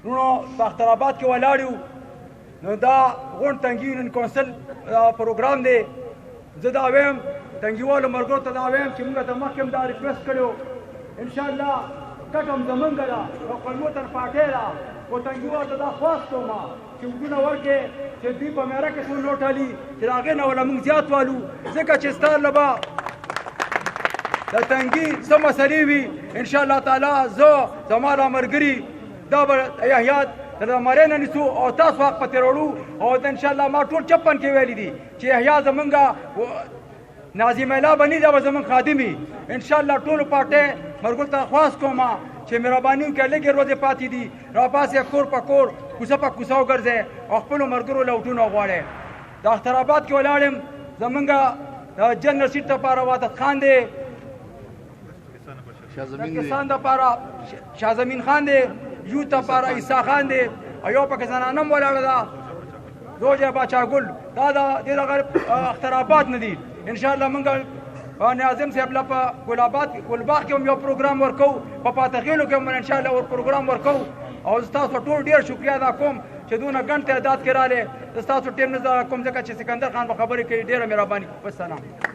نو په اختر آباد کې ولاړ یو نو دا غونډ تنګي یونین کونسل پروګرام دی زه دا وایم تنګیوالو ملګرو ته دا وایم چې موږ ته مخکې هم دا ریکویسټ کړی و انشاءالله کټ هم زمونږ ده او قومو تر پارټۍ ده خو تنګیوالو ته دا خواست کوم چې وګونه ورکړې چې دوی په میره کې څو لوټالي چې د هغې نه وله موږ زیات والو ځکه چې ستا له به د تنګي څه مسلې وي انشاءالله تعالی زه زما دا ملګري دا به احیات د زمرې نه نیسو او تاسو حق پتې راوړو او انشاءالله ما ټول 56 کې ویلي دي چې احیا زمونږ ناظم الله بني دا به زمونږ خادمي انشاءالله ټولو پارټۍ ملګرو ته خواست کوم چې مهرباني وکړئ لږې ورځې پاتې دي راپاسې کور په کور کوڅه په کوڅه وګرځئ او خپلو ملګرو له وټونه وغواړئ د اختر آباد کې ولاړ یم زمونږ جنرل سیټ دپاره واتد خان دی کسان دپاره شاه زمین خان دی یو دپاره عیسی خان دی او یو پکې زنانه هم ولاړه ده زوجه باچاګل دا د دې دغه اختر آباد نه دي انشاءالله موږ ناظم صاحب له په ګلباغ کې هم یو پروګرام ورکوو په پاتخیلو کې هم انشاءالله ور پروګرام ورکوو او ستاسو ټول ډېر شکریه ادا کوم چې دونه ګڼ تعداد کې راغلې ستاسو ټیم نه کوم ځکه چې سکندر خان به خبرې کوي ډېره مهرباني والسلام